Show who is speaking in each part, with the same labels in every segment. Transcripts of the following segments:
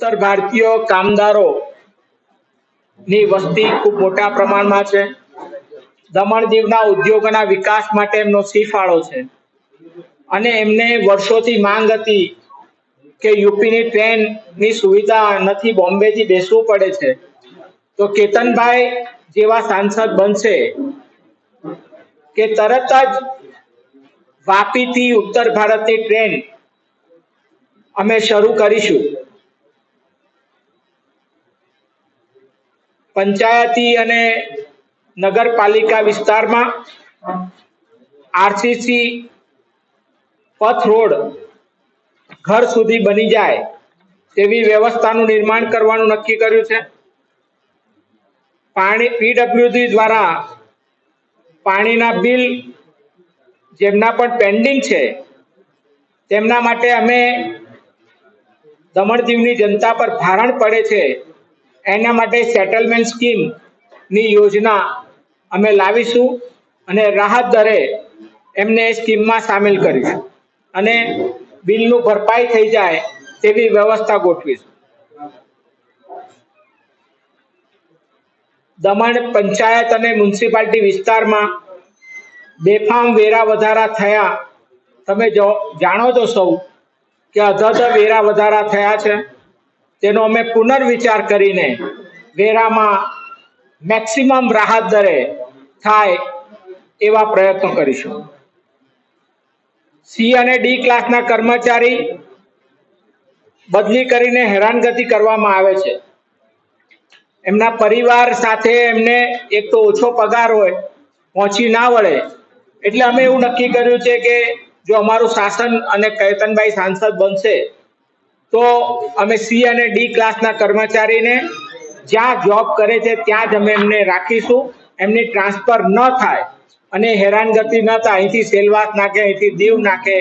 Speaker 1: उत्तर भारतीय कामदारों ની વસ્તી ખૂબ મોટા પ્રમાણમાં છે। દમણ દીવના ઉદ્યોગોના વિકાસ માટે એમનો સી ફાળો છે અને એમને વર્ષોથી માંગ હતી કે યુપીની ટ્રેનની સુવિધા નથી, બોમ્બેથી બેસવું પડે છે। તો કેતનભાઈ જેવા સાંસદ બનશે કે તરત જ વાપીથી ઉત્તર ભારતની ટ્રેન અમે શરૂ કરીશું। પંચાયતી અને નગરપાલિકા વિસ્તારમાં આરસીસી પથ રોડ ઘર સુધી બની જાય તેવી વ્યવસ્થાનું નિર્માણ કરવાનું નક્કી કર્યું છે। પાણી પીડબ્લ્યુડી દ્વારા પાણીના બિલ જેમના પણ પેન્ડિંગ છે તેમના માટે અમે દમણ દીવની જનતા પર ભારણ પડે છે એના માટે સેટલમેન્ટ સ્કીમ ની યોજના અમે લાવીશું અને રાહત દરે એમને એ સ્કીમમાં સામેલ કરીશું અને બિલનું ભરપાઈ થઈ જાય તેવી વ્યવસ્થા ગોઠવીશું। દમણ પંચાયત અને મ્યુનિસિપાલિટી વિસ્તારમાં બેફામ વેરા વધારા થયા, તમે જાણો છો સૌ કે અધધ વેરા વધારા થયા છે। તેનો અમે પુનર્વિચાર કરીને વેરામાં મેક્સિમમ રાહત દરે થાય એવા પ્રયત્નો કરીશું। સી અને ડી ક્લાસના કર્મચારી બદલી કરીને હેરાનગતિ કરવામાં આવે છે। એમના પરિવાર સાથે એમને એક તો ઓછો પગાર હોય, પહોંચી ના વળે, એટલે અમે એવું નક્કી કર્યું છે કે જો અમારું શાસન અને કેતનભાઈ સાંસદ બનશે તો અમે સી અને ડી ક્લાસના કર્મચારીને જ્યાં જોબ કરે છે ત્યાં જ અમે એમને રાખીશું, એમની ટ્રાન્સફર ન થાય અને હેરાનગતિ ન થાય, અહીંથી સેલવાસ નાખે, અહીંથી દીવ નાખે,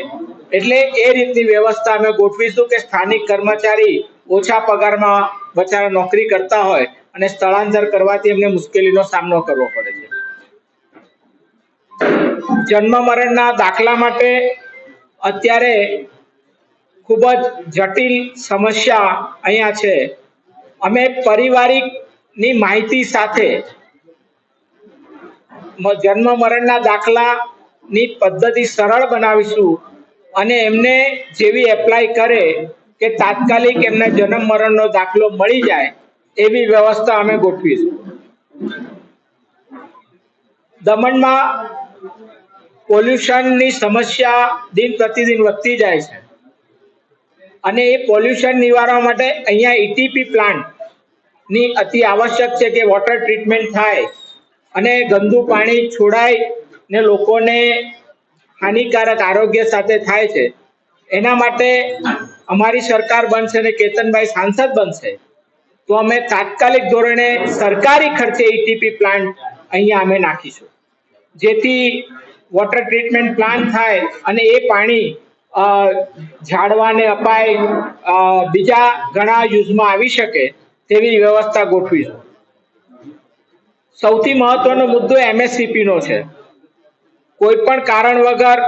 Speaker 1: એટલે એ રીતની વ્યવસ્થા અમે ગોઠવીશું કે સ્થાનિક કર્મચારી ઓછા પગારમાં બચારા નોકરી કરતા હોય અને સ્થળાંતર કરવાથી એમને મુશ્કેલીનો સામનો કરવો પડે છે। જન્મ મરણના દાખલા માટે અત્યારે ખૂબ જ જટિલ સમસ્યા અહીંયા છે। અમે પારિવારિકની માહિતી સાથે જન્મ મરણના દાખલાની પદ્ધતિ સરળ બનાવીશું અને એમને જેવી એપ્લાય કરે કે તાત્કાલિક એમને જન્મ મરણનો દાખલો મળી જાય એવી વ્યવસ્થા અમે ગોઠવીશું। દમણમાં પોલ્યુશનની સમસ્યા દિન પ્રતિદિન વધતી જાય છે અને એ પોલ્યુશન નિવારવા માટે અહીંયા ઈટીપી પ્લાન્ટની અતિ આવશ્યક છે કે વોટર ટ્રીટમેન્ટ થાય અને ગંદુ પાણી છોડાય ને લોકોને હાનિકારક આરોગ્ય સાથે થાય છે। એના માટે અમારી સરકાર બનશે ને કેતનભાઈ સાંસદ બનશે તો અમે તાત્કાલિક ધોરણે સરકારી ખર્ચે ઈટીપી પ્લાન્ટ અહીંયા અમે નાખીશું, જેથી વોટર ટ્રીટમેન્ટ પ્લાન્ટ થાય અને એ પાણી ઝાડવાને અપાય, બીજા ઘણા યુઝમાં આવી શકે તેવી વ્યવસ્થા ગોઠવીશું। સૌથી મહત્વનો મુદ્દો એમએસસીપી નો છે। કોઈ પણ કારણ વગર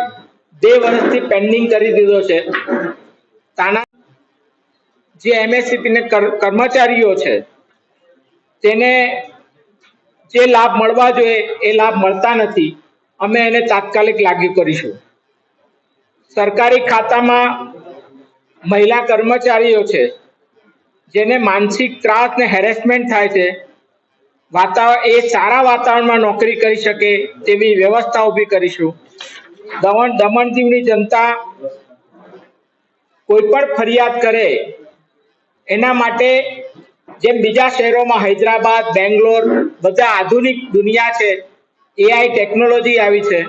Speaker 1: 2 વર્ષથી પેન્ડિંગ કરી દીધો છે। તાના જે એમએસસીપી ને કર્મચારીઓ છે તેને જે લાભ મળવા જોઈએ એ લાભ મળતા નથી, અમે એને તાત્કાલિક લાગુ કરીશું। સરકારી ખાતામાં મહિલા કર્મચારીઓ છે જેને માનસિક ત્રાસ ને હેરેસમેન્ટ થાય છે, એ સારા વાતાવરણમાં નોકરી કરી શકે તેવી વ્યવસ્થા ઊભી કરીશું। દમણ દીવની જનતા કોઈ પણ ફરિયાદ કરે એના માટે જેમ બીજા શહેરોમાં હૈદરાબાદ, બેંગ્લોર બધા આધુનિક દુનિયા છે, એઆઈ ટેકનોલોજી આવી છે,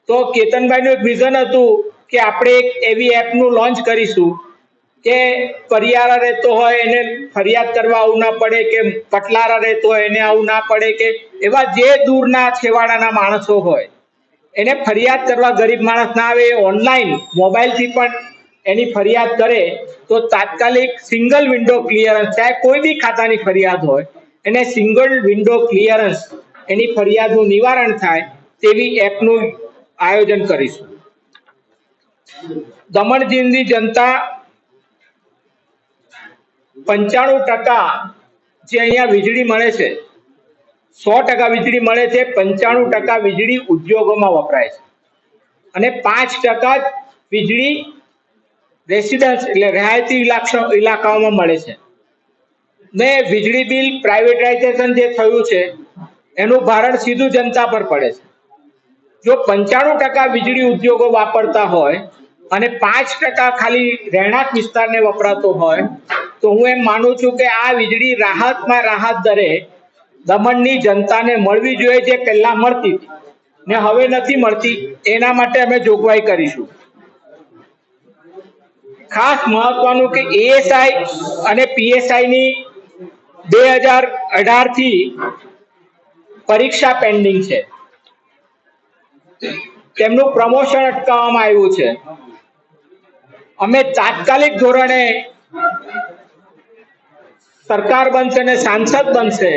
Speaker 1: તો કેતનભાઈનું એક વિઝન હતું કે આપણે એક એવી એપનું લોન્ચ કરીશું કે પરિયારા રહેતો હોય એને ફરિયાદ કરવા આવવું ના પડે, કે પટલારા રહેતો હોય એને આવવું ના પડે, કે એવા જે દૂરના છેવાડાના માણસો હોય એને ફરિયાદ કરવા ગરીબ માણસ ના આવે, ઓનલાઈન મોબાઈલથી પણ એની ફરિયાદ કરે તો તાત્કાલિક સિંગલ વિન્ડો ક્લિયરન્સ, ચાહે કોઈ બી ખાતાની ફરિયાદ હોય એને સિંગલ વિન્ડો ક્લિયરન્સ એની ફરિયાદનું નિવારણ થાય તેવી એપનું આયોજન કરીશું। દમણ દીવની જનતા 95% જે અહીંયા વીજળી મળે છે, 100% વીજળી મળે છે, 95% વીજળી ઉદ્યોગોમાં વપરાય છે અને 5% વીજળી રેસિડન્સ એટલે રહેણાંકી ઇલાકાઓમાં મળે છે. ને વીજળી બિલ પ્રાઇવેટાઇઝેશન જે થયું છે એનું ભારણ સીધું જનતા પર પડે છે. જો 95% વીજળી ઉદ્યોગો વાપરતા હોય અને 5% ખાલી રહેણાંક વિસ્તારને વપરાતો હોય તો હું એમ માનું છું કે આ વીજળી રાહતમાં રાહત દરે દમણની જનતાને મળવી જોઈએ, જે પહેલા મળતી હતી ને હવે નથી મળતી. એના માટે અમે જોગવાઈ કરીશું. ખાસ મહત્વનું કે એએસઆઈ અને પીએસઆઈ ની 2018 થી પરીક્ષા પેન્ડિંગ છે, તેમનું પ્રમોશન અટકાવવામાં આવ્યું છે. અમે તાત્કાલિક ધોરણે સરકાર બનશે ને સાંસદ બનશે,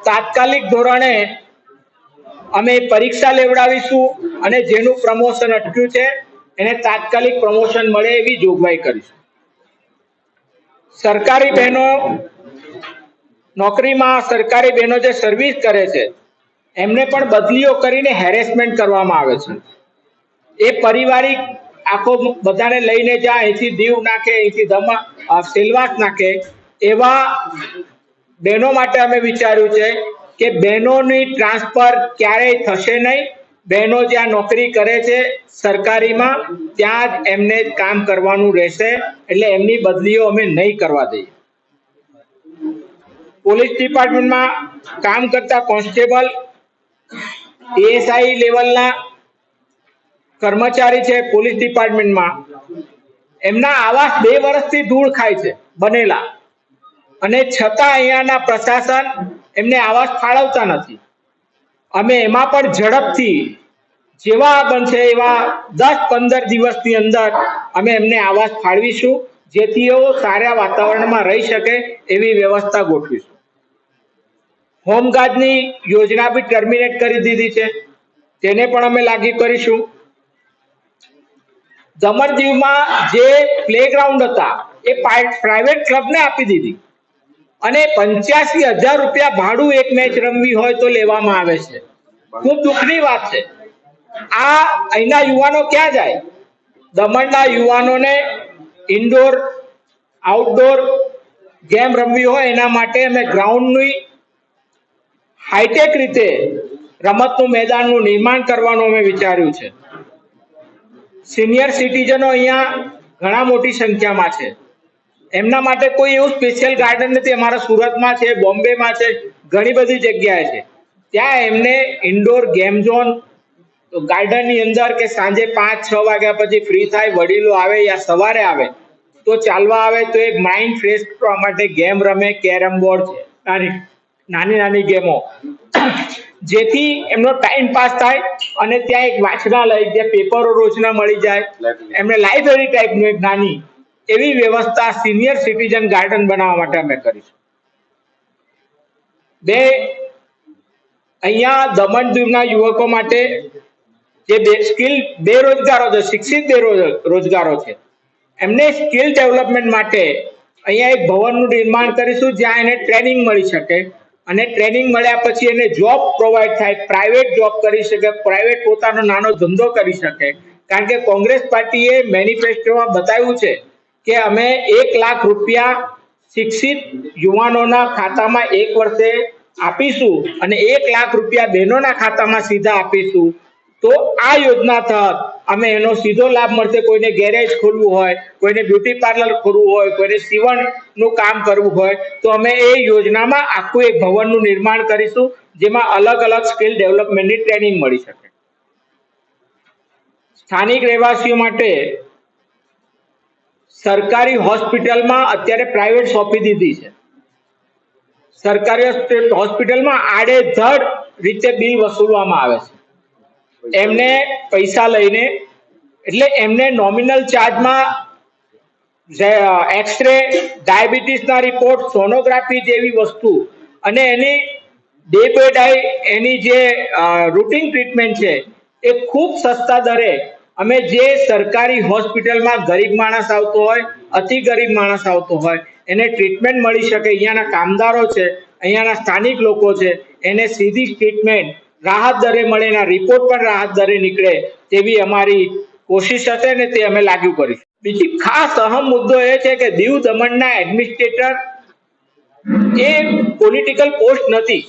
Speaker 1: તાત્કાલિક ધોરણે અમે પરીક્ષા લેવડાવીશું અને જેનું પ્રમોશન અટક્યું છે એને તાત્કાલિક પ્રમોશન મળે એવી જોગવાઈ કરીશું. સરકારી બહેનો નોકરીમાં, સરકારી બહેનો જે સર્વિસ કરે છે એમને પણ બદલીઓ કરીને હેરેસમેન્ટ કરવામાં આવે છે. એ પારિવારિક આખો બધાને લઈને જાય, અહીંથી દીવ નાખે, અહીંથી સેલવાસ નાખે. એવા બહેનો માટે અમે વિચાર્યું છે કે બહેનોની ટ્રાન્સફર ક્યારેય થશે નહીં. બહેનો જ્યાં નોકરી કરે છે સરકારીમાં ત્યાં જ એમને કામ કરવાનું રહેશે, એટલે એમની બદલીઓ અમે નહીં કરવા દઈએ. પોલીસ ડિપાર્ટમેન્ટમાં કામ કરતા કોન્સ્ટેબલ, એએસઆઈ લેવલના કર્મચારી છે પોલીસ ડિપાર્ટમેન્ટમાં, એમના આવાસ 2 વર્ષથી ધૂળ ખાય છે બનેલા, અને છતાં અહીંયાના પ્રશાસન એમને આવાસ ફાળવતા નથી. અમે એમાં પણ ઝડપથી જેવા બનશે એવા 10-15 દિવસની અંદર અમે એમને આવાસ ફાળવીશું, જેથી એઓ સારા વાતાવરણમાં રહી શકે એવી વ્યવસ્થા ગોઠવીશું. હોમગાર્ડની યોજના બી ટર્મિનેટ કરી દીધી છે, તેને પણ અમે લાગુ કરીશું. દમણ દીવમાં જે પ્લેગ્રાઉન્ડ હતા એ પ્રાઇવેટ ક્લબને આપી દીધી અને 85,000 રૂપિયા ભાડું એક મેચ રમવી હોય તો લેવામાં આવે છે. ખૂબ દુઃખની વાત છે. આ અહીંના યુવાનો ક્યાં જાય? દમણના યુવાનોને ઇન્ડોર આઉટડોર ગેમ રમવી હોય એના માટે અમે ગ્રાઉન્ડની હાઈટેક રીતે રમતનું મેદાનનું નિર્માણ કરવાનું અમે વિચાર્યું છે. સિનિયર સિટીઝનો અહીંયા ઘણા મોટી સંખ્યામાં છે, એમના માટે કોઈ એવું સ્પેશિયલ ગાર્ડન નથી. અમારા સુરતમાં છે, બોમ્બેમાં છે, ઘણી બધી જગ્યાએ છે. ત્યાં એમને ઇન્ડોર ગેમ ઝોન ગાર્ડનની અંદર કે સાંજે 5-6 વાગ્યા પછી ફ્રી થાય, વડીલો આવે યા સવારે આવે તો ચાલવા આવે તો એક માઇન્ડ ફ્રેશ કરવા માટે ગેમ રમે. કેરમ બોર્ડ છે, નાની ગેમો, જેથી એમનો ટાઈમ પાસ થાય. અને ત્યાં એક વાંચનાલય, જે પેપરો રોજના મળી જાય, એમને લાઇબ્રેરી ટાઈપનું એક નાની એવી વ્યવસ્થા સિનિયર સિટીઝન ગાર્ડન બનાવવા માટે અમે કરીશું. અહીંયા દમણ દીવના યુવકો માટે જે સ્કિલ બેરોજગારો છે, શિક્ષિત બેરોજગારો છે, એમને સ્કિલ ડેવલપમેન્ટ માટે અહીંયા એક ભવનનું નિર્માણ કરીશું જ્યાં એને ટ્રેનિંગ મળી શકે અને ટ્રેનિંગ મળ્યા પછી એને જોબ પ્રોવાઈડ થાય, પ્રાઇવેટ જોબ કરી શકે, પ્રાઇવેટ પોતાનો નાનો ધંધો કરી શકે. કારણ કે કોંગ્રેસ પાર્ટીએ મેનિફેસ્ટોમાં બતાવ્યું છે કે અમે 1 લાખ રૂપિયા શિક્ષિત યુવાનોના ખાતામાં 1 વર્ષે આપીશું અને 1 લાખ રૂપિયા બહેનોના ખાતામાં સીધા આપીશું. તો આ યોજના તહત અમે એનો સીધો લાભ મળશે. કોઈને ગેરેજ ખોલવું હોય, કોઈને બ્યુટી પાર્લર ખોલવું હોય, કોઈને સીવણનું કામ કરવું હોય તો અમે એ યોજનામાં આખું એક ભવનનું નિર્માણ કરીશું જેમાં અલગ અલગ સ્કિલ ડેવલપમેન્ટની ટ્રેનિંગ મળી શકે. સ્થાનિક રહેવાસીઓ માટે સરકારી હોસ્પિટલમાં અત્યારે પ્રાઇવેટ સોંપી દીધી છે. સરકારી હોસ્પિટલમાં આડેધડ રીતે બિલ વસૂલવામાં આવે છે એમને પૈસા લઈને. એટલે એમને નોમિનલ ચાર્જમાં એક્સરે, ડાયાબિટીસના રિપોર્ટ, સોનોગ્રાફી જેવી વસ્તુ અને એની ડે બાય ડે એની જે રૂટીન ટ્રીટમેન્ટ છે એ ખૂબ સસ્તા દરે અમે જે સરકારી હોસ્પિટલમાં ગરીબ માણસ આવતો હોય, અતિ ગરીબ માણસ આવતો હોય, એને ટ્રીટમેન્ટ મળી શકે, અહીંયાના કામદારો છે, અહીંયાના સ્થાનિક લોકો છે, એને સીધી ટ્રીટમેન્ટ રાહત દરે મળે, એના રિપોર્ટ પણ રાહત દરે નીકળે તેવી અમારી કોશિશ હશે ને તે અમે લાગુ કરીશું. બીજી ખાસ અહમ મુદ્દો એ છે કે દીવ દમણના એડમિનિસ્ટ્રેટર એ પોલિટિકલ પોસ્ટ નથી,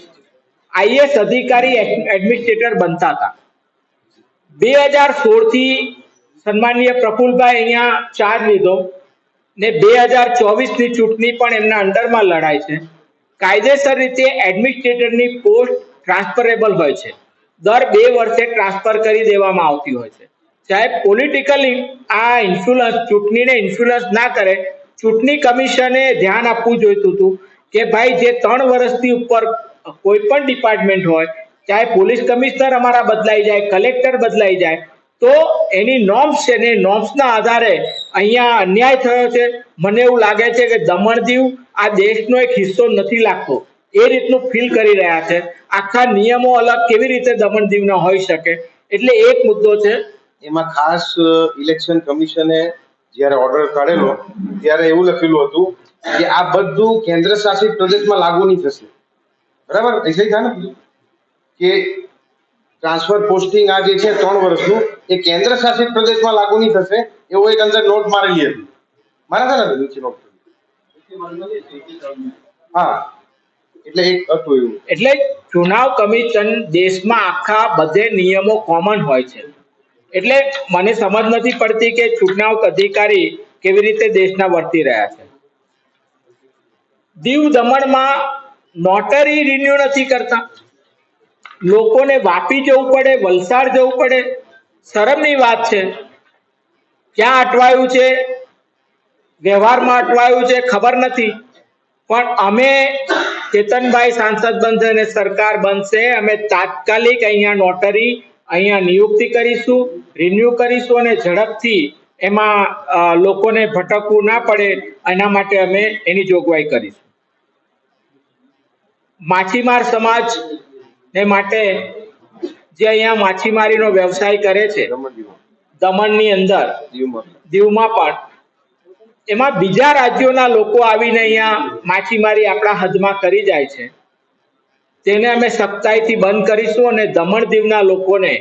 Speaker 1: આઈએસ અધિકારી એડમિનિસ્ટ્રેટર બનતા હતા. 2016 થી સન્માનીય પ્રફુલભાઈ અહીંયા ચાર્જ લીધો ને 2024 ની ચૂંટણી પણ એમના અંડરમાં લડાય છે. કાયદેસર રીતે એડમિનિસ્ટ્રેટરની પોસ્ટ ટ્રાન્સફરેબલ હોય છે, દર 2 વર્ષે ટ્રાન્સફર કરી દેવામાં આવતી હોય છે. સાહેબ, પોલિટિકલ આ ઇન્ફ્લુઅન્સ, ચૂંટણીને ઇન્ફ્લુઅન્સ ના કરે. ચૂંટણી કમિશને ધ્યાન આપવું જોઈતું હતું કે ભાઈ જે 3 વર્ષથી ઉપર કોઈ પણ ડિપાર્ટમેન્ટ હોય, ચાહે પોલીસ કમિશનર અમારા બદલાઈ જાય, કલેક્ટર બદલાઈ જાય, તો એની નોર્મ્સ છે ને નોર્મ્સના આધારે અહીંયા અન્યાય થયો છે. મને એવું લાગે છે કે દમણ દીવ આ દેશનો એક હિસ્સો નથી લાગતો, એ રીતનું ફીલ કરી રહ્યા છે. આખા નિયમો અલગ કેવી રીતે દમણ દીવના હોઈ શકે, એટલે એક મુદ્દો છે.
Speaker 2: એમાં ખાસ ઇલેક્શન કમિશને જ્યારે ઓર્ડર કાઢેલો ત્યારે એવું લખેલું હતું કે આ બધું કેન્દ્ર શાસિત પ્રદેશમાં લાગુ નહીં થશે. બરાબર, એસી થાય ને કે ટ્રાન્સફર પોસ્ટિંગ આ જે છે 3 વર્ષનું એ કેન્દ્ર શાસિત પ્રદેશમાં લાગુ નહીં થશે, એવો એક અંદર નોટ મારેલી હતી. મારા હતા ને નીચે નોટ. હા, એટલે એક હતું એવું.
Speaker 1: એટલે ચુનાવ કમિશન દેશમાં આખા બધે નિયમો કોમન હોય છે. એટલે મને સમજ નથી પડતી કે ચુનાવ અધિકારી કેવી રીતે દેશના વર્તી રહ્યા છે. દીવ દમણમાં નોટરી રિન્યુ નથી કરતા, લોકોને વાપી જવું પડે, વલસાડ જવું પડે. શરમની વાત છે. ક્યાં અટવાયું છે, વ્યવહારમાં અટવાયું છે, ખબર નથી. પણ અમે ચેતનભાઈ સાંસદ બનશે અને સરકાર બનશે, અમે તાત્કાલિક અહીંયા નોટરી અહીંયા નિયુક્તિ કરીશું, રિન્યુ કરીશું અને ઝડપથી એમાં લોકોને ભટકવું ના પડે એના માટે અમે એની જોગવાઈ કરીશું. માછીમાર સમાજ ને માટે જે અહીંયા માછીમારીનો વ્યવસાય કરે છે દમણની અંદર, દીવમાં પણ, એમાં બીજા રાજ્યોના લોકો આવીને અહીંયા માછીમારી આપણા હદમાં કરી જાય છે, તેને અમે સખ્તાઈથી બંધ કરીશું અને દમણ દીવના લોકોને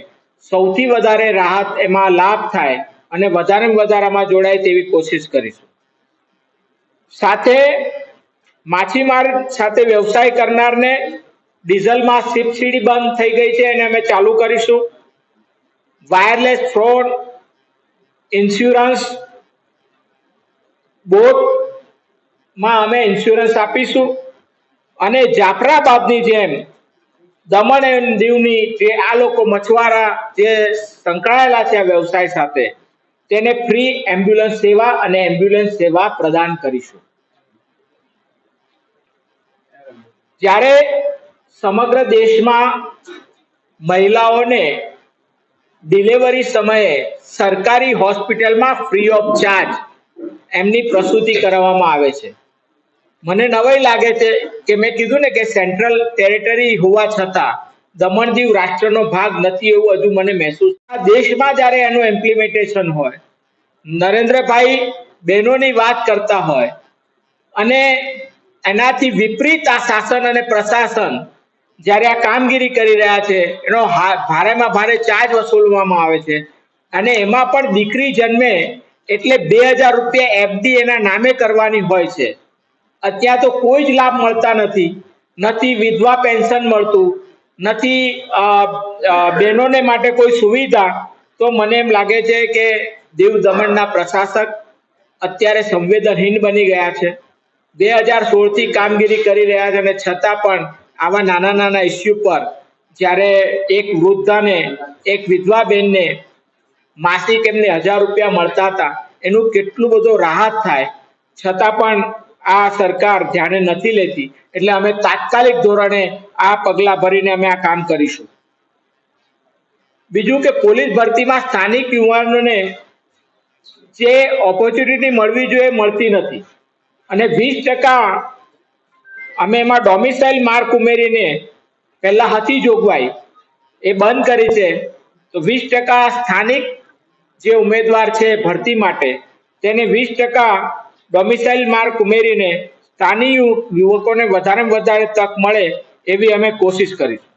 Speaker 1: સૌથી વધારે રાહત એમાં લાભ થાય અને વધારેમાં વધારામાં જોડાય તેવી કોશિશ કરીશું. સાથે માછીમાર સાથે વ્યવસાય કરનારને ડીઝલમાં સબસિડી બંધ થઈ ગઈ છે અને અમે ચાલુ કરીશું. વાયરલેસ ફ્રોડ ઇન્સ્યોરન્સ, બોટમાં અમે ઇન્સ્યોરન્સ આપીશું અને જાફરાબાદની જેમ દમણ અને દીવની જે આ લોકો મછવારા જે સંકળાયેલા છે આ વ્યવસાય સાથે, તેને ફ્રી એમ્બ્યુલન્સ સેવા અને એમ્બ્યુલન્સ સેવા પ્રદાન કરીશું. જ્યારે સમગ્ર દેશમાં મહિલાઓને ડિલિવરી સમયે સરકારી હોસ્પિટલમાં ફ્રી ઓફ ચાર્જ એમની પ્રસૂતિ કરવામાં આવે છે, મને નવાઈ લાગે છે કે મેં કીધું ને કે સેન્ટ્રલ ટેરિટરી હોવા છતાં દમણ દીવ રાષ્ટ્રનો ભાગ નથી એવું હજુ મને મહેસૂસ. દેશમાં જ્યારે એનું ઇમ્પ્લિમેન્ટેશન હોય, નરેન્દ્રભાઈ બહેનોની વાત કરતા હોય અને એનાથી વિપરીત આ શાસન અને પ્રશાસન જ્યારે આ કામગીરી કરી રહ્યા છે, એનો ભારેમાં ભારે ચાર્જ વસૂલવામાં આવે છે અને એમાં પણ દીકરી જન્મે એટલે 2000 રૂપિયા એફડી એના નામે કરવાની હોય છે. અત્યારે તો કોઈ જ લાભ મળતા નથી, નથી વિધવા પેન્શન મળતું, નથી બહેનોને માટે કોઈ સુવિધા. તો મને એમ લાગે છે કે દીવ દમણના પ્રશાસક અત્યારે સંવેદનહીન બની ગયા છે. 2016 થી કામગીરી કરી રહ્યા છે અને છતાં પણ આવા નાના નાના ઇસ્યુ પર જ્યારે એક વૃદ્ધાને, એક વિધવા બહેનને માસિક એમને 1000 રૂપિયા મળતા હતા, એનું કેટલું બધું રાહત થાય, છતાં પણ આ સરકાર ધ્યાને નથી લેતી. એટલે અમે તાત્કાલિક ધોરણે આ પગલાં ભરીને અમે આ કામ કરીશું. બીજું કે પોલીસ ભરતીમાં સ્થાનિક યુવાનોને જે ઓપોર્ચ્યુનિટી મળવી જોઈએ મળતી નથી અને 20% અમે એમાં ડોમિસાઇલ માર્ક ઉમેરીને પહેલા હતી જોગવાઈ, એ બંધ કરી છે. તો 20% સ્થાનિક જે ઉમેદવાર છે ભરતી માટે તેને 20% ડોમિસાઇલ માર્ક ઉમેરીને સ્થાનિક યુવકોને વધારેમાં વધારે તક મળે એવી અમે કોશિશ કરીશું.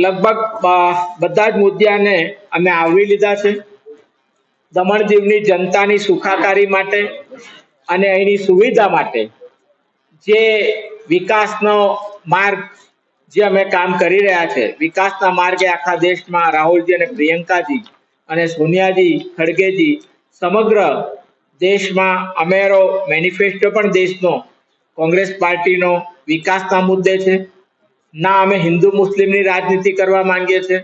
Speaker 1: લગભગ બધા જ મુદ્દાને અમે આવરી લીધા છે. દમણ દીવની જનતાની સુખાકારી માટે અને અહીંની સુવિધા માટે જે વિકાસનો માર્ગ જે અમે કામ કરી રહ્યા છે, વિકાસના માર્ગે આખા દેશમાં રાહુલજી અને પ્રિયંકાજી અને સોનિયાજી ખડગેજી સમગ્ર દેશમાં અમેરો મેનિફેસ્ટો પણ દેશનો કોંગ્રેસ પાર્ટીનો વિકાસના મુદ્દે છે. ના અમે હિન્દુ મુસ્લિમની રાજનીતિ કરવા માંગીએ છીએ,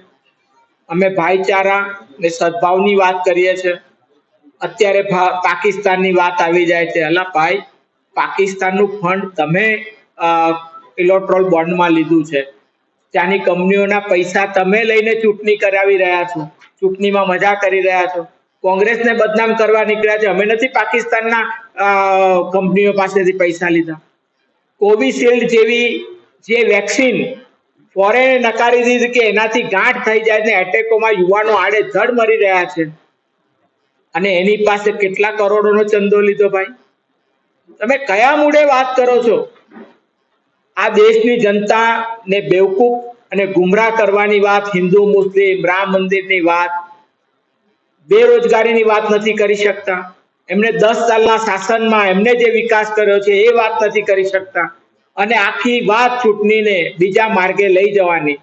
Speaker 1: અમે ભાઈચારા ને સદભાવની વાત કરીએ છીએ. અત્યારે પાકિસ્તાનની વાત આવી જાય છે. અલા ભાઈ, પાકિસ્તાનનું ફંડ તમે ઇલેક્ટોરલ બોન્ડમાં લીધું છે, ત્યાંની કંપનીઓના પૈસા તમે લઈને ચૂંટણી કરાવી રહ્યા છો, ચૂંટણીમાં મજા કરી રહ્યા છો. કોંગ્રેસને બદનામ કરવા નીકળ્યા છે. અમે નથી પાકિસ્તાનના કંપનીઓ પાસેથી પૈસા લીધા. કોવિશિલ્ડ જેવી જે વેક્સિન ફોરેને નકારી દીધી કે એનાથી ગાંઠ થઈ જાય ને એટેકોમાં યુવાનો આડેધડ મરી રહ્યા છે, અને એની પાસે કેટલા કરોડોનો ચંદો લીધો ભાઈ? તમે કયા મૂડે વાત કરો છો? આ દેશની જનતાને બેવકૂફ અને ગુમરાહ કરવાની વાત, હિન્દુ મુસ્લિમ રામ મંદિરની વાત, બેરોજગારીની વાત નથી કરી શકતા. એમને 10 સાલના શાસનમાં એમને જે વિકાસ કર્યો છે એ વાત નથી કરી શકતા, અને આખી વાત ચૂંટણીને બીજા માર્ગે લઈ જવાની.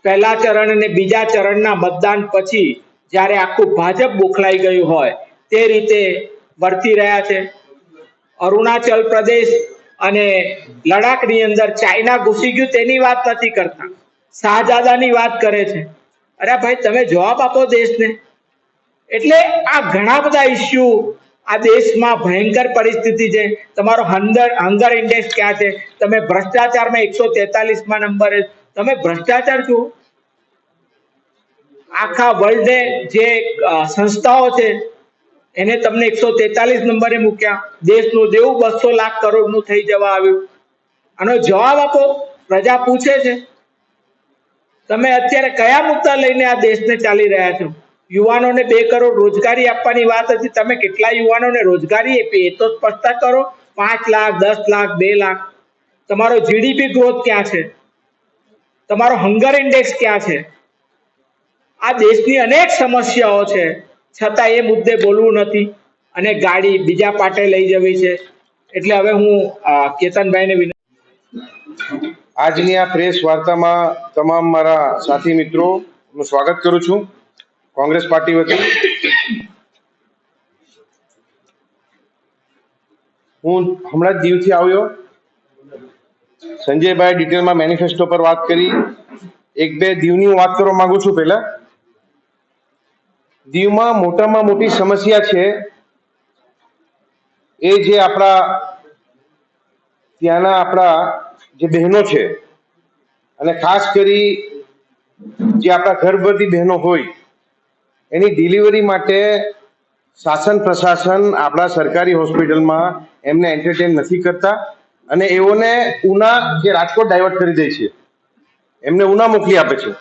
Speaker 1: પહેલા ચરણ અને બીજા ચરણના મતદાન પછી જ્યારે આખું ભાજપ બોખલાઈ ગયું હોય તે રીતે વર્તી રહ્યા છે. અરુણાચલ પ્રદેશ અને લડાખની અંદર ચાઇના ઘૂસી ગયું તેની વાત નથી કરતા, શાહજાદાની વાત કરે છે. અરે ભાઈ, તમે જવાબ આપો દેશને. એટલે આ ઘણા બધા ઇસ્યુ આ દેશમાં ભયંકર પરિસ્થિતિ છે. તમારો હંગર ઇન્ડેક્સ ક્યાં છે? તમે ભ્રષ્ટાચારમાં 143માં નંબરે. તમે ભ્રષ્ટાચાર જુઓ. આખા વર્લ્ડે જે સંસ્થાઓ છે એને તમને 143 નંબરે મૂક્યા. દેશનું દેવું 200 લાખ કરોડનું થઈ જવા આવ્યું. આનો જવાબ આપો, પ્રજા પૂછે છે. તમે અત્યારે કયા મુદ્દા લઈને આ દેશને ચાલી રહ્યા છો? યુવાનોને 2 કરોડ રોજગારી આપવાની વાત હતી, તમે કેટલા યુવાનોને રોજગારી આપી એ તો સ્પષ્ટ કરો. 5 લાખ, 10 લાખ, 2 લાખ. તમારો જીડીપી ગ્રોથ ક્યાં છે? તમારો હંગર ઇન્ડેક્સ ક્યાં છે? આ દેશની અનેક સમસ્યાઓ છે, છતાં એ મુદ્દે બોલવું નથી અને ગાડી બીજા પાટે લઈ જવી છે. એટલે હવે હું કેતનભાઈને
Speaker 2: આજની આ પ્રેસ વાર્તામાં તમામ મારા સાથી મિત્રોનું સ્વાગત કરું છું કોંગ્રેસ પાર્ટી વતી. હું હમણાં જ દીવથી આવ્યો. સંજયભાઈ ડિટેલમાં મેનિફેસ્ટો પર વાત કરી. 1-2 દીવની હું વાત કરવા માંગુ છું. પહેલા દીવમાં મોટામાં મોટી સમસ્યા છે એ જે ત્યાંના જે બહેનો છે, અને ખાસ કરી જે આપણા ગર્ભવતી બહેનો હોય એની ડિલિવરી માટે શાસન પ્રશાસન આપણા સરકારી હોસ્પિટલમાં એમને એન્ટરટેન નથી કરતા, અને એઓને ઉના કે રાજકોટ ડાયવર્ટ કરી દે છે. એમને ઉના મોકલી આપે છે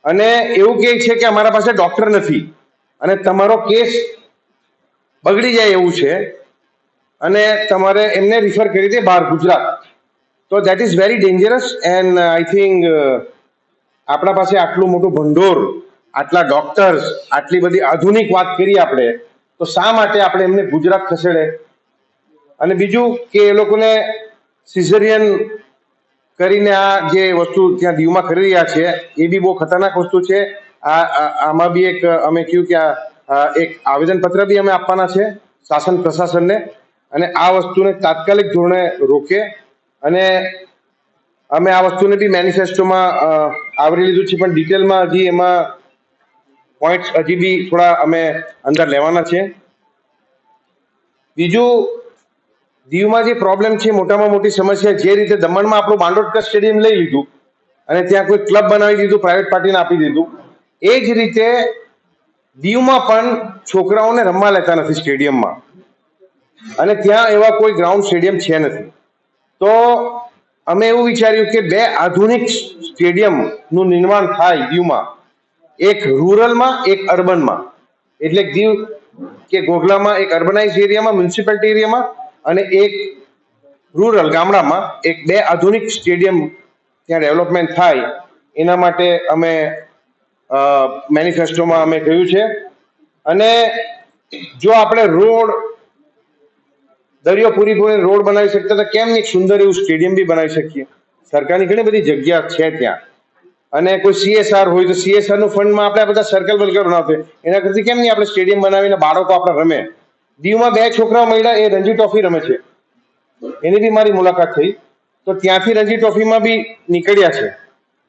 Speaker 2: અને એવું કહે છે કે અમારા પાસે ડોક્ટર નથી અને તમારો કેસ બગડી જાય એવું છે અને તમારે એમને રિફર કરી દે બહાર ગુજરાત. તો that is very dangerous. And I think આપણા પાસે આટલું મોટું ભંડોળ, આટલા ડોક્ટર્સ, આટલી બધી આધુનિક વાત કરી આપણે, તો શા માટે આપણે એમને ગુજરાત ખસેડે? અને બીજું કે એ લોકોને સિઝેરિયન કરીને આ જે વસ્તુ ત્યાં દીવમાં કરી રહ્યા છે એ બી બહુ ખતરનાક વસ્તુ છે. આમાં બી અમે કહ્યું કે એક આવેદનપત્ર બી અમે આપવાના છે શાસન પ્રશાસનને, અને આ વસ્તુને તાત્કાલિક ધોરણે રોકે. અને અમે આ વસ્તુને બી મેનિફેસ્ટોમાં આવરી લીધું છે, પણ ડિટેલમાં હજી એમાં પોઈન્ટ્સ હજી બી થોડા અમે અંદર લેવાના છે. બીજું, દીવમાં જે પ્રોબ્લેમ છે, મોટામાં મોટી સમસ્યા, જે રીતે દમણમાં આપણું બાંડોદકર સ્ટેડિયમ લઈ લીધું અને ત્યાં કોઈ ક્લબ બનાવી દીધું, પ્રાઇવેટ પાર્ટીને આપી દીધું, એ જ રીતે દીવમાં પણ છોકરાઓને રમવા લેતા નથી સ્ટેડિયમમાં, અને ત્યાં એવા કોઈ ગ્રાઉન્ડ સ્ટેડિયમ છે નથી. તો અમે એવું વિચાર્યું કે 2 આધુનિક સ્ટેડિયમનું નિર્માણ થાય દીવમાં. એક રૂરલમાં એક અર્બનમાં, એટલે દીવ કે ઘોઘલામાં એક અર્બનાઇઝ એરિયામાં મ્યુનિસિપાલિટી એરિયામાં અને એક રૂરલ ગામડામાં એક 2 આધુનિક સ્ટેડિયમ ત્યાં ડેવલપમેન્ટ થાય એના માટે અમે મેનિફેસ્ટોમાં અમે કહ્યું છે. અને જો આપણે રોડ દરિયો પૂરી રોડ બનાવી શકતા તો કેમ નહીં સુંદર એવું સ્ટેડિયમ બી બનાવી શકીએ. સરકારની ઘણી બધી જગ્યા છે ત્યાં. અને કોઈ CSR હોય તો CSR નું ફંડમાં આપણે બધા સર્કલ બર્કલ બનાવते એના કરતી કેમ નહીં આપણે સ્ટેડિયમ બનાવીને બાળકો આપણે રમે. દીવમાં 2 છોકરા મળ્યા એ રણજી ટ્રોફી રમે છે, એની બી મારી મુલાકાત થઈ. તો ત્યાંથી રણજી ટ્રોફીમાં બી નીકળ્યા છે.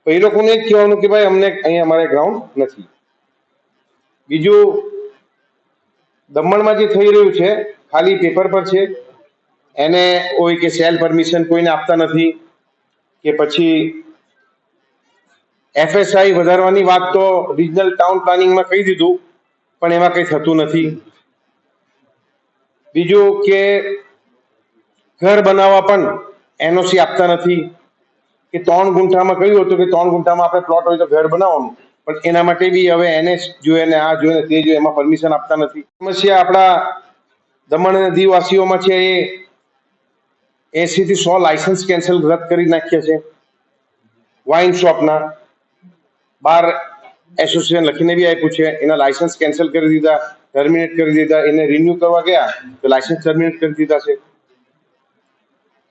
Speaker 2: તો એ લોકોને જ કહેવાનું કે ભાઈ અમને અહીંયા અમારે ગ્રાઉન્ડ નથી. બીજું દમણમાં જે થઈ રહ્યું છે ખાલી પેપર પર છે, એને કોઈ કે સેલ પરમિશન કોઈને આપતા નથી, કે પછી FSI વધારવાની વાત તો રિજનલ ટાઉન પ્લાનિંગમાં કહી દીધું પણ એમાં કંઈ થતું નથી. બીજું કે ઘર બનાવવા પણ NOC આપતા નથી, કે 3 ગુંઠામાં કહ્યું હતું કે 3 ગુંઠામાં આપણે પ્લોટ હોય તો ઘર બનાવવાનું, પણ એના માટે બી હવે NS જોઈએ ને આ જોઈએ ને તે જોઈએ એમાં પરમિશન આપતા નથી. સમસ્યા આપણા દમણ અને દીવવાસીઓમાં છે એ 80 થી 100 લાયસન્સ કેન્સલ રદ કરી નાખ્યા છે વાઇન શોપના. 12 એસોસિએશન લખીને બી આપ્યું છે, એના લાયસન્સ કેન્સલ કરી દીધા, ટર્મિનેટ કરી દીધા. એને રિન્યુ કરવા ગયા તો લાયસન્સ ટર્મિનેટ કરી દીધા છે.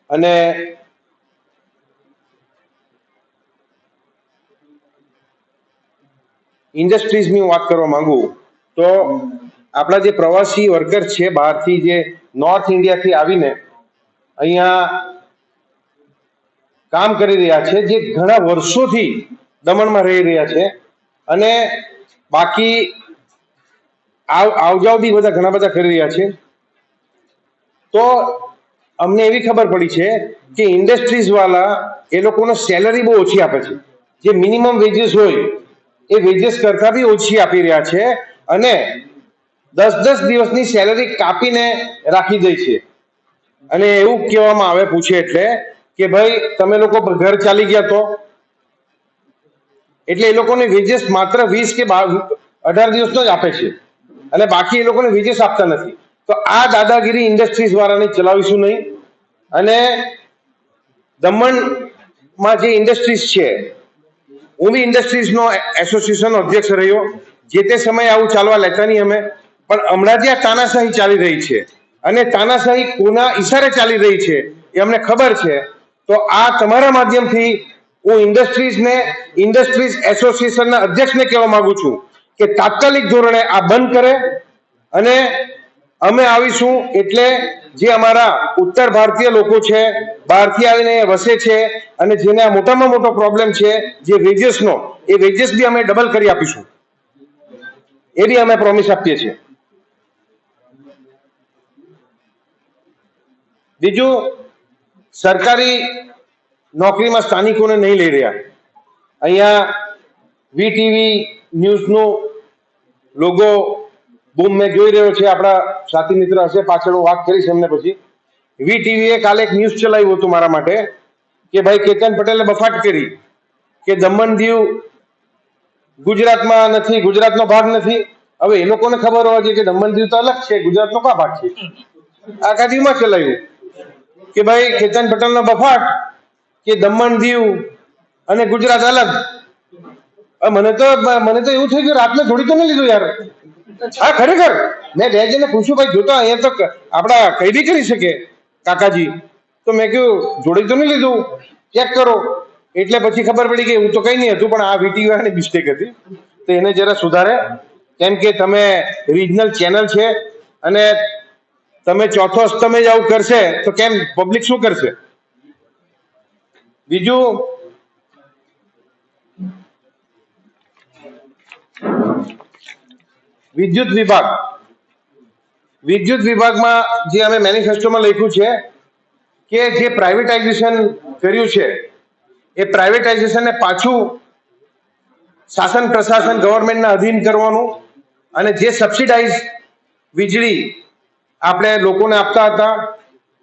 Speaker 2: અને ઇન્ડસ્ટ્રીઝની વાત કરવા માંગુ તો આપણા જે પ્રવાસી વર્કર છે બહારથી, જે નોર્થ ઇન્ડિયાથી આવીને અહીંયા કામ કરી રહ્યા છે, જે ઘણા વર્ષોથી દમણમાં રહી રહ્યા છે, અને બાકી આવજાવ બી બધા ઘણા બધા કરી રહ્યા છે. તો અમને એવી ખબર પડી છે કે ઇન્ડસ્ટ્રીઝ વાળા એ લોકોને સેલરી બહુ ઓછી આપે છે. જે મિનિમમ વેજીસ હોય એ વેજીસ કરતા બી ઓછી આપી રહ્યા છે, અને 10-10 દિવસની સેલરી કાપીને રાખી દે છે. અને એવું કહેવામાં આવે પૂછે એટલે કે ભાઈ તમે લોકો ઘર ચાલી ગયા તો, એટલે એ લોકોને વેજીસ માત્ર 20 કે 18 દિવસનો જ આપે છે, અને બાકી એ લોકોને વેજીસ આપતા નથી. તો આ દાદાગીરી ઇન્ડસ્ટ્રીઝ વાળાને ચલાવીશું નહીં. અને દમણમાં જે ઇન્ડસ્ટ્રીઝ છે, હું બી ઇન્ડસ્ટ્રીઝનો એસોસિએશનનો અધ્યક્ષ રહ્યો. જે તે સમયે આવું ચાલવા લેતા નહીં અમે, પણ હમણાં જે આ તાનાશાહી ચાલી રહી છે, અને તાનાશાહી કોના ઈશારે ચાલી રહી છે એ અમને ખબર છે. તો આ તમારા માધ્યમથી હું ઇન્ડસ્ટ્રીઝ એસોસિએશનના અધ્યક્ષને કહેવા માંગુ છું કે તાત્કાલિક ધોરણે આ બંધ કરે. અને અમે આવીશું એટલે જે અમારા ઉત્તર ભારતીય લોકો છે, બહારથી આવીને વસે છે, અને જેને આ મોટામાં મોટો પ્રોબ્લેમ છે જે વેજીસનો, એ વેજીસ બી અમે ડબલ કરી આપીશું, એ બી અમે પ્રોમિસ આપીએ છીએ. બીજું, સરકારી નોકરીમાં સ્થાનિકોને નહીં લઈ રહ્યા. અહીંયા VTV ન્યૂઝનો લોગો બૂમ મેં જોઈ રહ્યો છે, આપણા સાથી મિત્ર હશે પાછળ, હું વાત કરીશ એમને પછી. VTV એ કાલે એક ન્યૂઝ ચલાવ્યું હતું મારા માટે કે ભાઈ કેતન પટેલે બફાટ કરી કે દમણ દીવ ગુજરાતમાં નથી, ગુજરાતનો ભાગ નથી. હવે એ લોકોને ખબર હોવા જોઈએ કે દમણ દીવ તો અલગ છે, ગુજરાતનો કા ભાગ છે. આખા દીવમાં ચલાવ્યું કે ભાઈ કેતન પટેલનો બફાટ કે દમણ દીવ અને ગુજરાત અલગ. મને તો એવું થઈ ગયું, રાતને જોડી તો નહીં લીધું યાર. હા ખરેખર મેં 2 જણને પૂછ્યું, ભાઈ જોતા અહીંયા તો આપડા કઈ બી કરી શકે કાકાજી, તો મેં કહ્યું જોડી તો નહીં લીધું, ચેક કરો. એટલે પછી ખબર પડી કે એવું તો કઈ નહીં હતું, પણ આ VTV વાળાની મિસ્ટેક હતી. તો એને જરા સુધારે, કેમ કે તમે રિજનલ ચેનલ છે, અને તમે ચોથો અસ્તમે જ આવું કરશે તો કેમ પબ્લિક શું કરશે. બીજું, વિદ્યુત વિભાગમાં જે અમે મેનિફેસ્ટોમાં લખ્યું છે કે જે પ્રાઇવેટાઇઝેશન કર્યું છે એ પ્રાઇવેટાઇઝેશનને પાછું શાસન પ્રશાસન ગવર્મેન્ટના અધીન કરવાનું, અને જે સબસિડાઇઝ વીજળી આપણે લોકોને આપતા હતા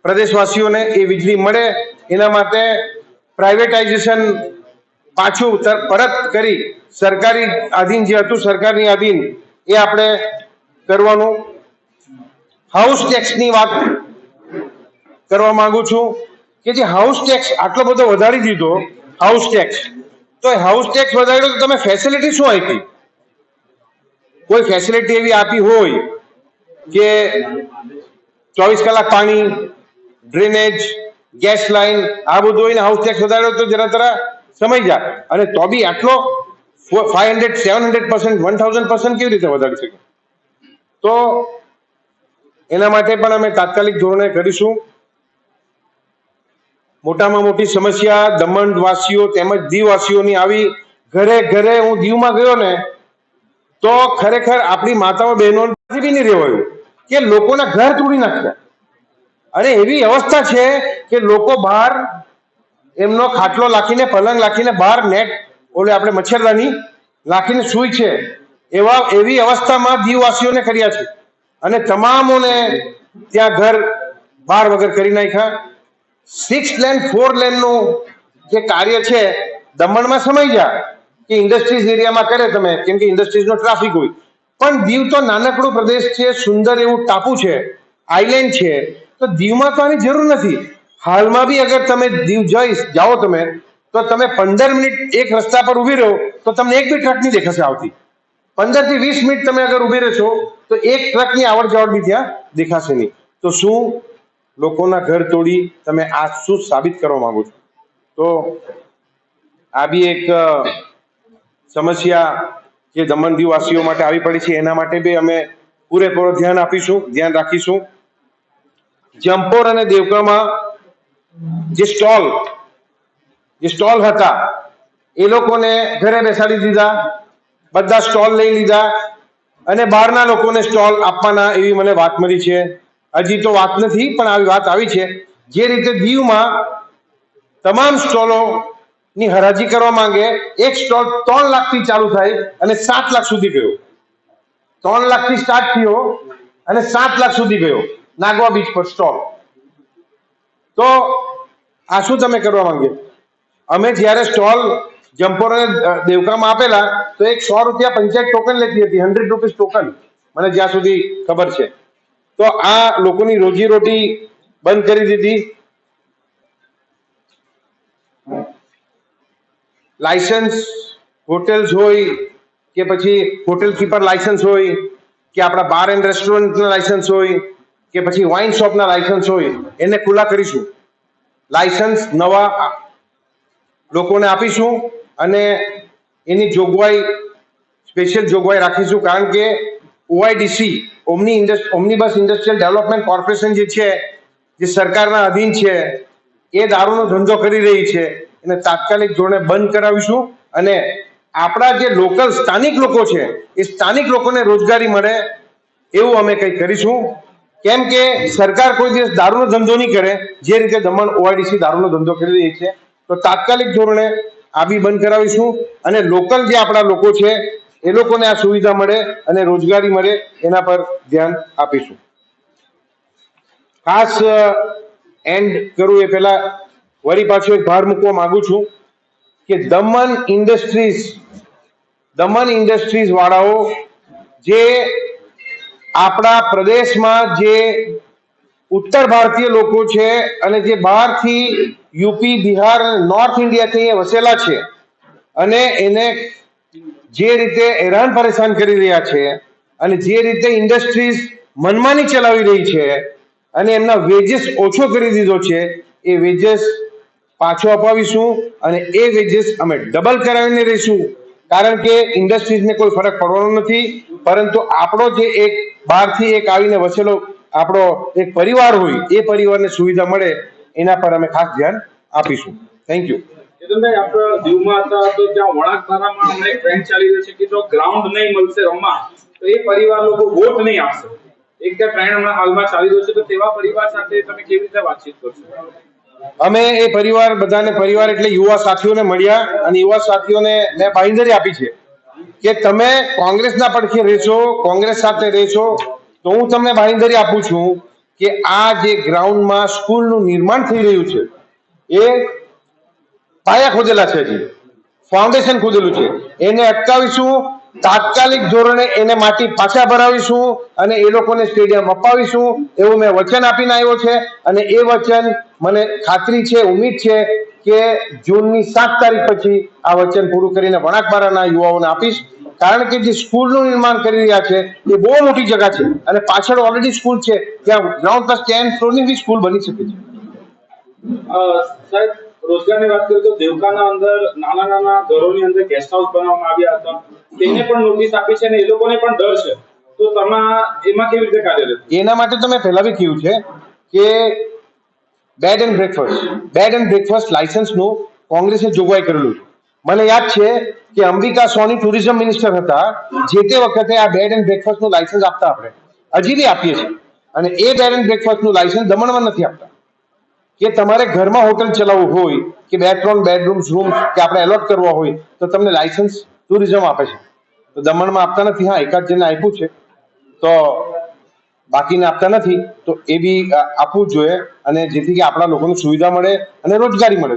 Speaker 2: પ્રદેશવાસીઓને, એ વીજળી મળે એના માટે પ્રાઇવેટાઇઝેશન પાછું પરત કરી સરકારી આધીન જે હતું સરકારની આધીન એ આપણે કરવાનું. હાઉસ ટેક્સની વાત કરવા માંગુ છું કે જે હાઉસ ટેક્સ આટલો બધો વધારી દીધો હાઉસ ટેક્સ, તો હાઉસ ટેક્સ વધાર્યો તો તમે ફેસિલિટી શું આપી? કોઈ ફેસિલિટી એવી આપી હોય કે 24 કલાક પાણી, ડ્રેનેજ, ગેસ લાઈન, આ બધું હોય ને હાઉસ ટેક્સ વધાર્યો તો જરા તરા સમય જાય. અને તો બી આટલો 500, 700%, 1000% કેવી રીતે વધારી શકે? તો એના માટે પણ અમે તાત્કાલિક ધોરણે કરીશું. મોટામાં મોટી સમસ્યા દમણ વાસીઓ તેમજ દીવવાસીઓની આવી ઘરે ઘરે હું દીવમાં ગયો ને તો ખરેખર આપણી માતાઓ બહેનો બી નહીં રહેવાયું કે લોકોના ઘર તોડી નાખ્યા. અને એવી અવસ્થા છે કે લોકો બહાર એમનો ખાટલો લાખીને પલંગ લાખીને બહાર નેટ ઓલે આપણે મચ્છરદાની લાખીને સૂઈ છે. એવી અવસ્થામાં દીવવાસીઓને કર્યા છે અને તમામોને ત્યાં ઘર બહાર વગર કરી નાખ્યા. 6 લેન 4 લેનનું જે કાર્ય છે દમણમાં સમય જાય કે ઇન્ડસ્ટ્રીઝ એરિયામાં કરે તમે, કેમ કે ઇન્ડસ્ટ્રીઝનો ટ્રાફિક હોય. પણ દીવ તો નાનકડો પ્રદેશ છે, સુંદર એવું ટાપુ છે, આઈલેન્ડ છે, તો દીવમાં તો આની જરૂર નથી. હાલમાં બી અગર તમે દીવ જાઓ તમે તો તમે 15 મિનિટ એક રસ્તા પર ઉભી રહો તો તમને એક બી ટ્રક નહીં દેખાશે આવતી. 15 થી 20 મિનિટ તમે અગર ઉભી રહેશો તો એક ટ્રકની આવડ જાવડ બી ત્યાં દેખાશે નહીં. તો શું લોકોના ઘર તોડી તમે આ શું સાબિત કરવા માંગો છો? તો આ બી એક સમસ્યા જે દમણ દીવવાસીઓ માટે આવી પડી છે, એના માટે બી અમે પૂરેપૂરો ધ્યાન રાખીશું. જંપોર અને દેવકામાં જે સ્ટોલ હતા એ લોકોને ઘરે બેસાડી દીધા, બધા સ્ટોલ લઈ લીધા અને બહારના લોકોને સ્ટોલ આપવાના એવી મને વાત મળી છે. હજી તો વાત નથી પણ આવી વાત આવી છે. જે રીતે દીવમાં તમામ સ્ટોલો ની હરાજી કરવા માંગે, એક સ્ટોલ 3 લાખથી ચાલુ થાય અને 7 લાખ સુધી ગયો. 3 લાખથી સ્ટાર્ટ થયો અને 7 લાખ સુધી ગયો નાગવા બીચ પર સ્ટોલ. તો આ શું તમે કરવા માંગે? અમે જ્યારે સ્ટોલ જંપોર અને દેવકામાં આપેલા તો એક 100 રૂપિયા પંચાયત ટોકન લેતી હતી, 100 રૂપીસ ટોકન, મને જ્યાં સુધી ખબર છે. તો આ લોકોની રોજીરોટી બંધ કરી દીધી. લાયસન્સ હોટેલ્સ હોય કે પછી હોટેલ કીપર લાયસન્સ હોય કે આપણા બાર એન્ડ રેસ્ટોરન્ટના લાયસન્સ હોય કે પછી વાઇન શોપના લાયસન્સ હોય, એને ખુલ્લા કરીશું. લાયસન્સ નવા લોકોને આપીશું અને એની જોગવાઈ સ્પેશિયલ જોગવાઈ રાખીશું. કારણ કે ઓઆઈડીસી ઓમ્નિબસ ઇન્ડસ્ટ્રીયલ ડેવલપમેન્ટ કોર્પોરેશન જે છે, જે સરકારના અધીન છે, એ દારૂનો ધંધો કરી રહી છે. એને તાત્કાલિક ધોરણે બંધ કરાવીશું અને આપણા જે લોકલ સ્થાનિક લોકો છે એ સ્થાનિક લોકોને રોજગારી મળે એવું અમે કંઈક કરીશું. કેમ કે સરકાર કોઈ દિવસ દારૂનો ધંધો નહીં કરે જે રીતે દમણ ઓઆઈડીસી દારૂનો ધંધો કરી રહી છે. તો તાત્કાલિક ધોરણે આ બી બંધ કરાવીશું અને લોકલ જે આપણા લોકો છે એ લોકોને આ સુવિધા મળે અને રોજગારી મળે એના પર ધ્યાન આપીશું. ખાસ એન્ડ કરું એ પહેલા વળી પાછું એક ભાર મૂકવા માંગુ છું કે દમણ ઇન્ડસ્ટ્રીઝ વાળાઓ જે આપણા પ્રદેશમાં જે ઉત્તર ભારતીય લોકો છે અને જે બહારથી યુપી, બિહાર અને નોર્થ ઇન્ડિયાથી વસેલા છે અને એને જે રીતે હેરાન પરેશાન કરી રહ્યા છે અને જે રીતે ઇન્ડસ્ટ્રીઝ મનમાની ચલાવી રહી છે અને એમના વેજીસ ઓછો કરી દીધો છે, એ વેજીસ પાછો અપાવીશું અને એ વેજીસ અમે ડબલ કરાવીને રહીશું. કારણ કે ઇન્ડસ્ટ્રીઝને કોઈ ફરક પડવાનો નથી, પરંતુ આપણો જે એક બહારથી એક આવીને વસેલો આપણો એક પરિવાર હોય એ પરિવારને સુવિધા મળે એના પર અમે ખાસ ધ્યાન આપીશું. Thank you.
Speaker 3: કેતનભાઈ, આપણે દીવમાં હતા તો ત્યાં વણાકધારામાં હમણાં એક ટ્રેન્ડ ચાલી રહ્યો છે કે જો ગ્રાઉન્ડ નહીં મળશે રમવા તો એ પરિવાર લોકો વોટ નહીં આપશે. એક ટ્રેન્ડ હમણાં હાલમાં ચાલી રહ્યો છે, તો તેવા પરિવાર સાથે તમે કેવી રીતે વાતચીત કરશો?
Speaker 2: અમે એ પરિવાર એટલે યુવા સાથીઓને મળ્યા અને યુવા સાથીઓને મેં બાંયધરી આપી છે કે તમે કોંગ્રેસના પડખે રહેશો, કોંગ્રેસ સાથે રહેશો, તો હું તમને બાંયધરી આપું છું કે આ જે ગ્રાઉન્ડમાં સ્કૂલનું નિર્માણ થઈ રહ્યું છે એ પાયા ખોદેલા છે. હજી ફાઉન્ડેશન ખોદેલું છે, એને અટકાવીશું, તાત્કાલિક ધોરણે એને માટી પાછા ભરાવીશું અને એ લોકોને સ્ટેડિયમ અપાવીશું એવું મેં વચન આપીને આવ્યો છે. અને એ વચન મને ખાતરી છે, ઉમ્મીદ છે કે જૂનની 7 તારીખ પછી આ વચન પૂરું કરીને વણાકબારાના યુવાઓને આપીશ. કારણ કે જે સ્કૂલનું નિર્માણ કરી રહ્યા છે એ બહુ મોટી જગ્યા છે અને પાછળ ઓલરેડી સ્કૂલ છે, ત્યાં ગ્રાઉન્ડ પ્લસ 10 ફ્લોરની બી સ્કૂલ બની શકે છે.
Speaker 3: સાહેબ, રોજગારની વાત કરીએ તો દેવકાના અંદર નાના ઘરોની અંદર ગેસ્ટ હાઉસ બનાવવામાં આવ્યા હતા, તેને પણ નોટિસ આપી છે અને એ લોકોને પણ ડર છે, તો તમે એમાં કેવી રીતે કાર્યરત?
Speaker 2: એના માટે તો મેં પહેલા બી કહ્યું છે કે બેડ એન્ડ બ્રેકફાસ્ટ લાયસન્સનું કોંગ્રેસે જોગવાઈ કરેલું છે. મને યાદ છે કે અંબિકા સોની ટુરિઝમ મિનિસ્ટર હતા, જે તે વખતે આ બેડ એન્ડ બ્રેકફાસ્ટનું લાયસન્સ આપતા, આપણે હજી બી આપીએ છીએ. અને એ બેડ એન્ડ બ્રેકફાસ્ટનું લાયસન્સ દમણમાં નથી આપતા. કે તમારે ઘરમાં હોટલ ચલાવવું હોય કે 2-3 બેડરૂમ્સ રૂમ કે આપણે એલોટ કરવા હોય તો તમને લાયસન્સ ટુરિઝમ આપે છે, તો દમણમાં આપતા નથી. હા, એકાદ જણને આપ્યું છે, તો બાકીને આપતા નથી. તો એ બી આપવું જ જોઈએ, અને જેથી કે આપણા લોકોને સુવિધા મળે અને રોજગારી મળે.